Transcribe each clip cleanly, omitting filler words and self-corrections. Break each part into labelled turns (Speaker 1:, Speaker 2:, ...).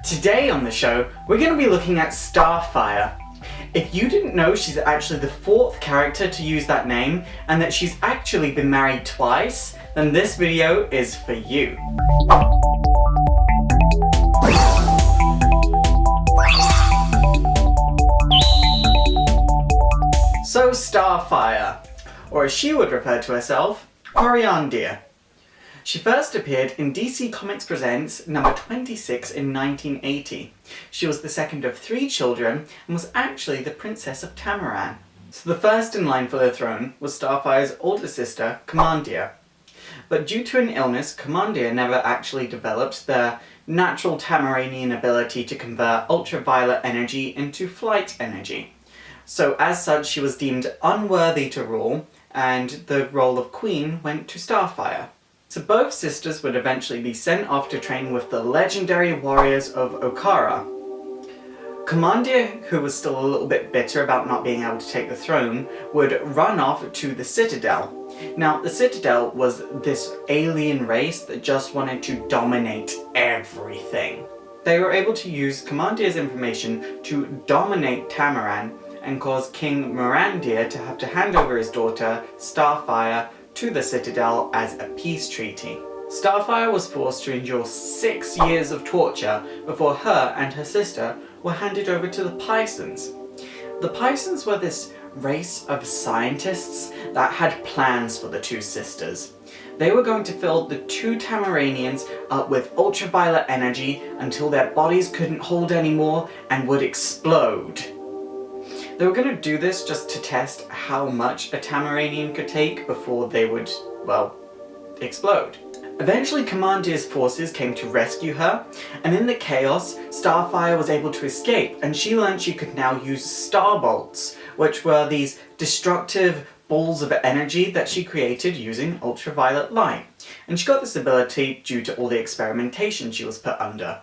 Speaker 1: Today on the show, we're going to be looking at Starfire. If you didn't know, she's actually the 4th character to use that name, and that she's actually been married twice, then this video is for you. So Starfire, or as she would refer to herself, Koriand'r. She first appeared in DC Comics Presents number 26 in 1980. She was the second of 3 children and was actually the Princess of Tamaran. So the first in line for the throne was Starfire's older sister, Koriand'r. But due to an illness, Koriand'r never actually developed the natural Tamaranian ability to convert ultraviolet energy into flight energy. So as such, she was deemed unworthy to rule, and the role of queen went to Starfire. So both sisters would eventually be sent off to train with the legendary warriors of Okara. Koriand'r, who was still a little bit bitter about not being able to take the throne, would run off to the Citadel. Now, the Citadel was this alien race that just wanted to dominate everything. They were able to use Koriand'r's information to dominate Tamaran and cause King Koriand'r to have to hand over his daughter, Starfire, to the Citadel as a peace treaty. Starfire was forced to endure 6 years of torture before her and her sister were handed over to the Pisons. The Pisons were this race of scientists that had plans for the 2 sisters. They were going to fill the 2 Tamaranians up with ultraviolet energy until their bodies couldn't hold anymore and would explode. They were going to do this just to test how much a Tamaranian could take before they would, well, explode. Eventually, Koriand'r's forces came to rescue her, and in the chaos, Starfire was able to escape, and she learned she could now use star bolts, which were these destructive balls of energy that she created using ultraviolet light. And she got this ability due to all the experimentation she was put under.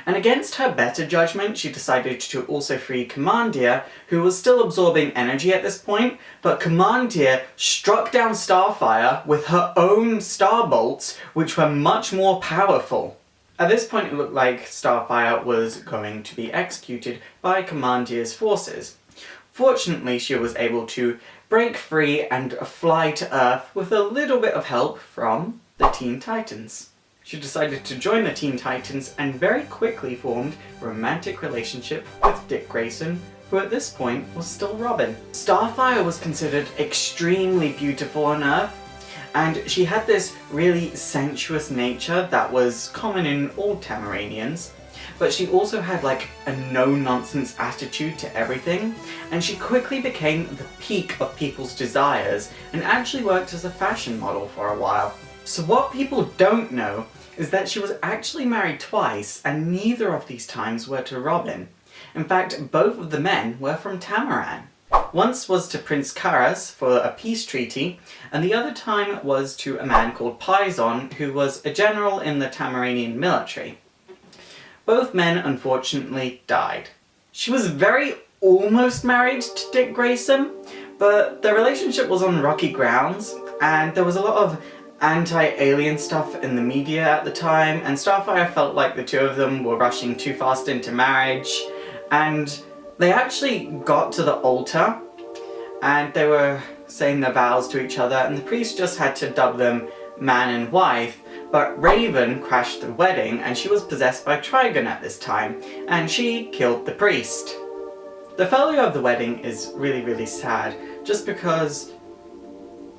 Speaker 1: And against her better judgment, she decided to also free Koriand'r, who was still absorbing energy at this point, but Koriand'r struck down Starfire with her own star bolts, which were much more powerful. At this point, it looked like Starfire was going to be executed by Koriand'r's forces. Fortunately, she was able to break free and fly to Earth with a little bit of help from the Teen Titans. She decided to join the Teen Titans and very quickly formed a romantic relationship with Dick Grayson, who at this point was still Robin. Starfire was considered extremely beautiful on Earth, and she had this really sensuous nature that was common in all Tamaranians, but she also had like a no-nonsense attitude to everything, and she quickly became the peak of people's desires and actually worked as a fashion model for a while. So what people don't know is that she was actually married twice, and neither of these times were to Robin. In fact, both of the men were from Tamaran. Once was to Prince Karas for a peace treaty, and the other time was to a man called Pison, who was a general in the Tamaranian military. Both men unfortunately died. She was very almost married to Dick Grayson, but their relationship was on rocky grounds, and there was a lot of anti-alien stuff in the media at the time, and Starfire felt like the 2 of them were rushing too fast into marriage, and they actually got to the altar and they were saying their vows to each other, and the priest just had to dub them man and wife, but Raven crashed the wedding and she was possessed by Trigon at this time, and she killed the priest. The failure of the wedding is really sad, just because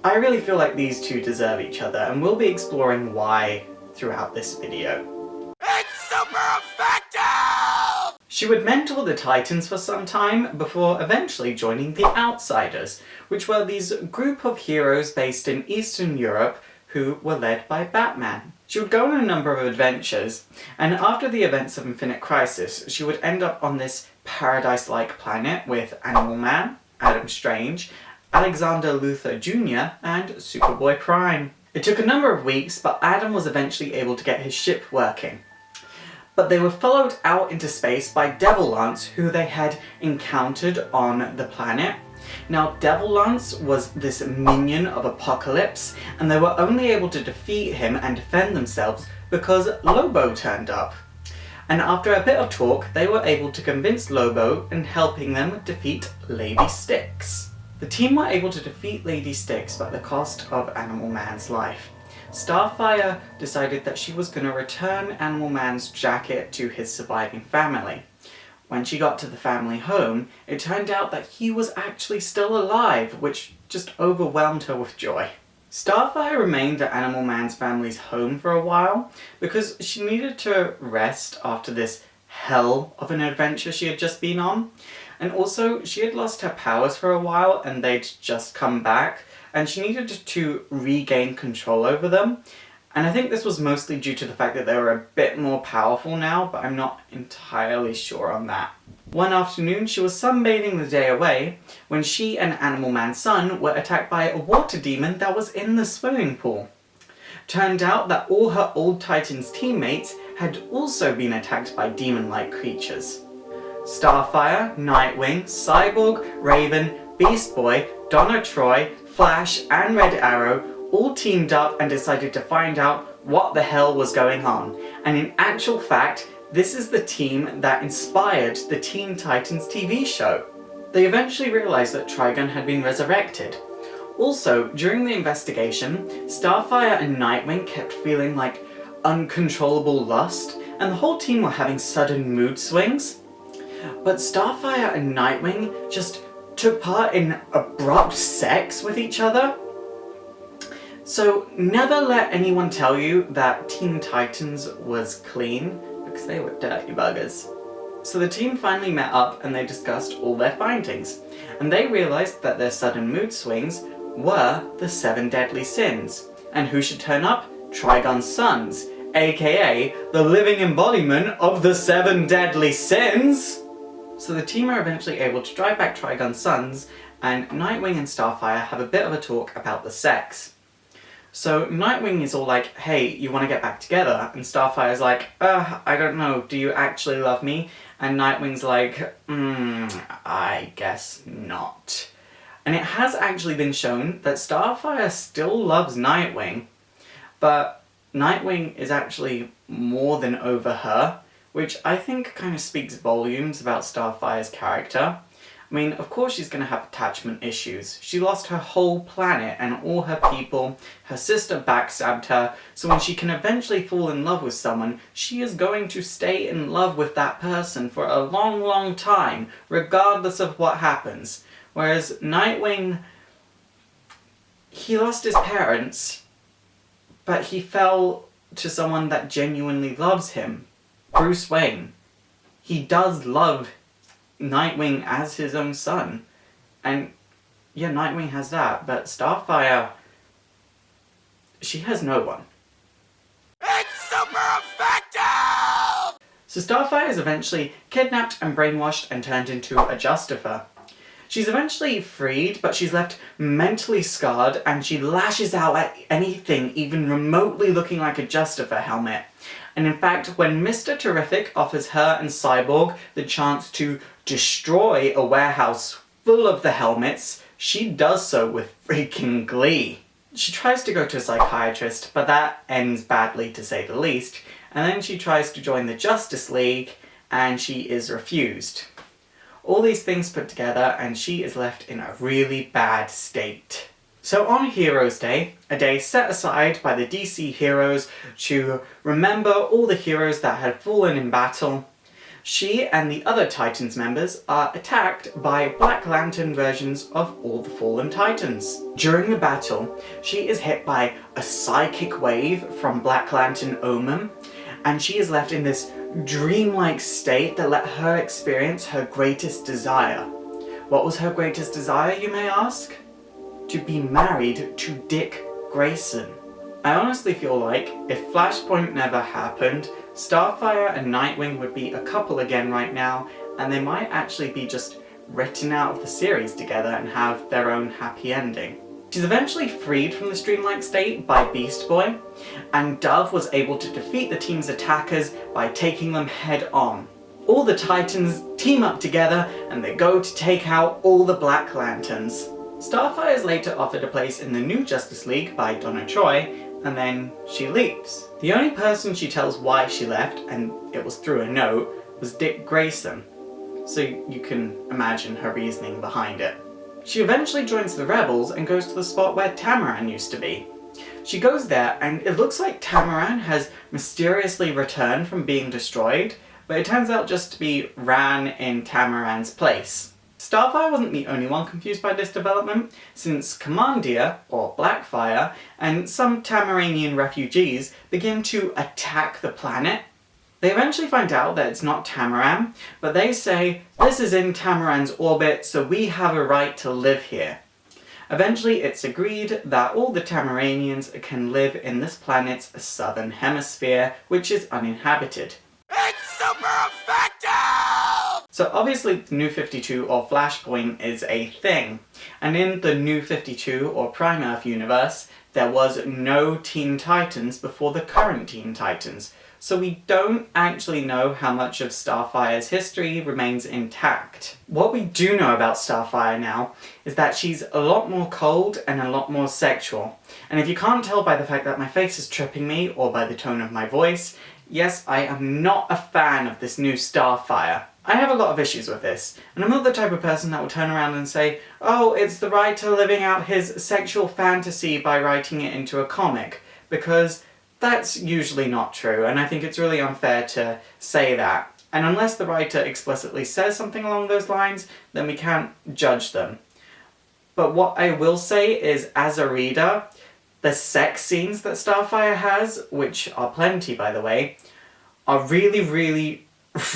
Speaker 1: I really feel like these 2 deserve each other, and we'll be exploring why throughout this video. It's super effective! She would mentor the Titans for some time before eventually joining the Outsiders, which were these group of heroes based in Eastern Europe who were led by Batman. She would go on a number of adventures, and after the events of Infinite Crisis, she would end up on this paradise-like planet with Animal Man, Adam Strange, Alexander Luthor Jr. and Superboy Prime. It took a number of weeks, but Adam was eventually able to get his ship working. But they were followed out into space by Devil Lance, who they had encountered on the planet. Now, Devil Lance was this minion of Apocalypse, and they were only able to defeat him and defend themselves because Lobo turned up. And after a bit of talk, they were able to convince Lobo in helping them defeat Lady Styx. The team were able to defeat Lady Styx at the cost of Animal Man's life. Starfire decided that she was going to return Animal Man's jacket to his surviving family. When she got to the family home, it turned out that he was actually still alive, which just overwhelmed her with joy. Starfire remained at Animal Man's family's home for a while because she needed to rest after this hell of an adventure she had just been on. And also, she had lost her powers for a while and they'd just come back, and she needed to regain control over them. And I think this was mostly due to the fact that they were a bit more powerful now, but I'm not entirely sure on that. One afternoon, she was sunbathing the day away when she and Animal Man's son were attacked by a water demon that was in the swimming pool. Turned out that all her old Titans teammates had also been attacked by demon-like creatures. Starfire, Nightwing, Cyborg, Raven, Beast Boy, Donna Troy, Flash, and Red Arrow all teamed up and decided to find out what the hell was going on. And in actual fact, this is the team that inspired the Teen Titans TV show. They eventually realized that Trigon had been resurrected. Also, during the investigation, Starfire and Nightwing kept feeling like uncontrollable lust, and the whole team were having sudden mood swings. But Starfire and Nightwing just took part in abrupt sex with each other. So never let anyone tell you that Teen Titans was clean, because they were dirty buggers. So the team finally met up and they discussed all their findings, and they realised that their sudden mood swings were the 7 deadly sins. And who should turn up? Trigon's sons, aka the living embodiment of the 7 deadly sins! So the team are eventually able to drive back Trigon's sons, and Nightwing and Starfire have a bit of a talk about the sex. So Nightwing is all like, hey, you want to get back together? And Starfire's like, I don't know, do you actually love me? And Nightwing's like, I guess not. And it has actually been shown that Starfire still loves Nightwing, but Nightwing is actually more than over her, which I think kind of speaks volumes about Starfire's character. I mean, of course she's going to have attachment issues. She lost her whole planet and all her people, her sister backstabbed her, so when she can eventually fall in love with someone, she is going to stay in love with that person for a long, long time, regardless of what happens. Whereas Nightwing, he lost his parents, but he fell to someone that genuinely loves him. Bruce Wayne. He does love Nightwing as his own son. And yeah, Nightwing has that, but Starfire, she has no one. It's super effective! So Starfire is eventually kidnapped and brainwashed and turned into a Justifer. She's eventually freed, but she's left mentally scarred, and she lashes out at anything even remotely looking like a Justifer helmet. And in fact, when Mr. Terrific offers her and Cyborg the chance to destroy a warehouse full of the helmets, she does so with freaking glee. She tries to go to a psychiatrist, but that ends badly to say the least, and then she tries to join the Justice League, and she is refused. All these things put together, and she is left in a really bad state. So on Heroes Day, a day set aside by the DC heroes to remember all the heroes that had fallen in battle, she and the other Titans members are attacked by Black Lantern versions of all the fallen Titans. During the battle, she is hit by a psychic wave from Black Lantern Omen, and she is left in this dreamlike state that let her experience her greatest desire. What was her greatest desire, you may ask? To be married to Dick Grayson. I honestly feel like if Flashpoint never happened, Starfire and Nightwing would be a couple again right now, and they might actually be just written out of the series together and have their own happy ending. She's eventually freed from this dreamlike state by Beast Boy, and Dove was able to defeat the team's attackers by taking them head on. All the Titans team up together and they go to take out all the Black Lanterns. Starfire is later offered a place in the new Justice League by Donna Troy, and then she leaves. The only person she tells why she left, and it was through a note, was Dick Grayson. So you can imagine her reasoning behind it. She eventually joins the rebels and goes to the spot where Tamaran used to be. She goes there and it looks like Tamaran has mysteriously returned from being destroyed, but it turns out just to be Ran in Tamaran's place. Starfire wasn't the only one confused by this development, since Koriand'r, or Blackfire, and some Tamaranian refugees begin to attack the planet. They eventually find out that it's not Tamaran, but they say, this is in Tamaran's orbit, so we have a right to live here. Eventually it's agreed that all the Tamaranians can live in this planet's southern hemisphere, which is uninhabited. It's super effective! So obviously the New 52 or Flashpoint is a thing, and in the New 52 or Prime Earth universe, there was no Teen Titans before the current Teen Titans. So we don't actually know how much of Starfire's history remains intact. What we do know about Starfire now is that she's a lot more cold and a lot more sexual. And if you can't tell by the fact that my face is tripping me or by the tone of my voice, yes, I am not a fan of this new Starfire. I have a lot of issues with this, and I'm not the type of person that will turn around and say, oh, it's the writer living out his sexual fantasy by writing it into a comic, because that's usually not true, and I think it's really unfair to say that. And unless the writer explicitly says something along those lines, then we can't judge them. But what I will say is, as a reader, the sex scenes that Starfire has, which are plenty by the way, are really, really,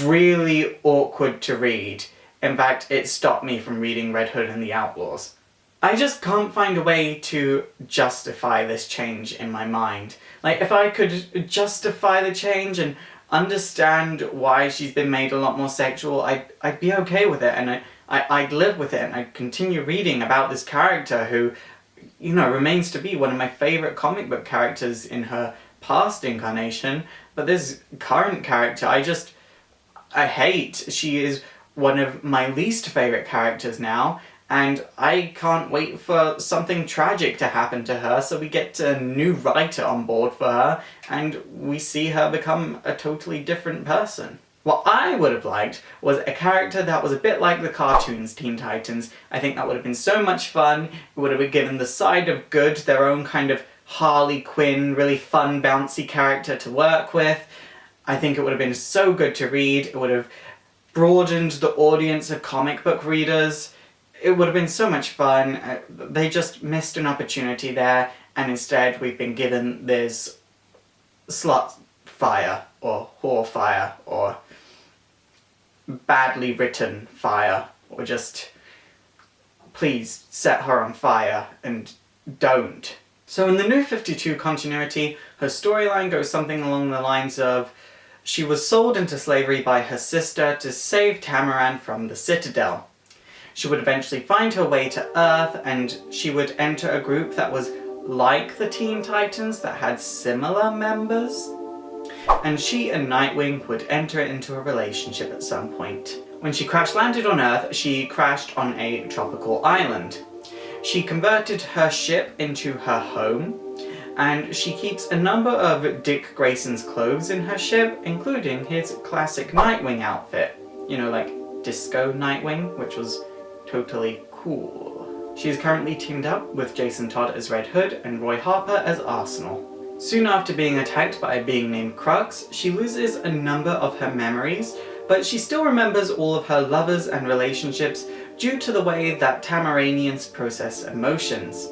Speaker 1: really awkward to read. In fact, it stopped me from reading Red Hood and the Outlaws. I just can't find a way to justify this change in my mind. Like, if I could justify the change and understand why she's been made a lot more sexual, I'd be okay with it, and I'd live with it, and I'd continue reading about this character who, you know, remains to be one of my favourite comic book characters in her past incarnation, but this current character, I hate. She is one of my least favourite characters now, and I can't wait for something tragic to happen to her so we get a new writer on board for her and we see her become a totally different person. What I would have liked was a character that was a bit like the cartoons Teen Titans. I think that would have been so much fun. It would have given the side of good their own kind of Harley Quinn, really fun, bouncy character to work with. I think it would have been so good to read. It would have broadened the audience of comic book readers. It would have been so much fun. They just missed an opportunity there, and instead we've been given this slut fire, or whore fire, or badly written fire, or just please set her on fire, and don't. So in the New 52 continuity, her storyline goes something along the lines of, she was sold into slavery by her sister to save Tamaran from the Citadel. She would eventually find her way to Earth, and she would enter a group that was like the Teen Titans, that had similar members. And she and Nightwing would enter into a relationship at some point. When she crash-landed on Earth, she crashed on a tropical island. She converted her ship into her home, and she keeps a number of Dick Grayson's clothes in her ship, including his classic Nightwing outfit. You know, like Disco Nightwing, which was totally cool. She is currently teamed up with Jason Todd as Red Hood and Roy Harper as Arsenal. Soon after being attacked by a being named Crux, she loses a number of her memories, but she still remembers all of her lovers and relationships due to the way that Tamaranians process emotions.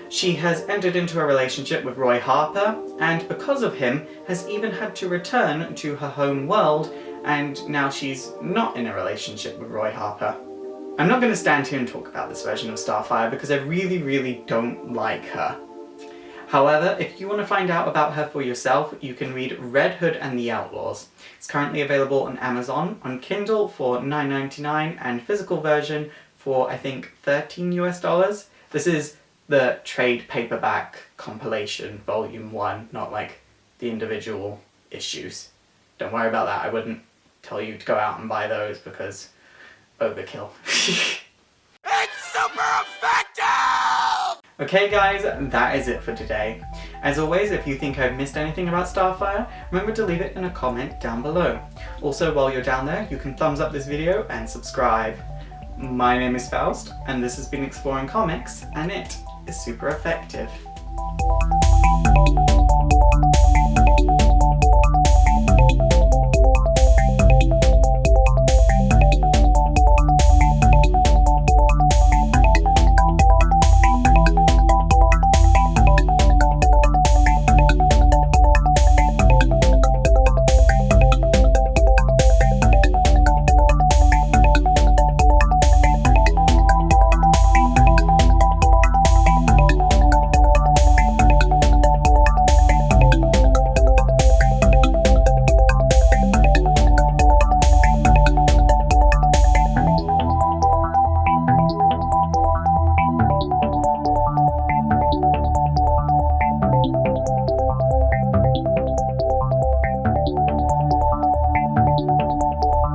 Speaker 1: She has entered into a relationship with Roy Harper, and because of him, has even had to return to her home world, and now she's not in a relationship with Roy Harper. I'm not going to stand here and talk about this version of Starfire because I really, really don't like her. However, if you want to find out about her for yourself, you can read Red Hood and the Outlaws. It's currently available on Amazon, on Kindle for $9.99, and physical version for, I think, $13 US. This is the trade paperback compilation, volume 1, not like the individual issues. Don't worry about that, I wouldn't tell you to go out and buy those because overkill. It's super effective! Okay guys, that is it for today. As always, if you think I've missed anything about Starfire, remember to leave it in a comment down below. Also, while you're down there, you can thumbs up this video and subscribe. My name is Faust, and this has been Exploring Comics, and it is super effective.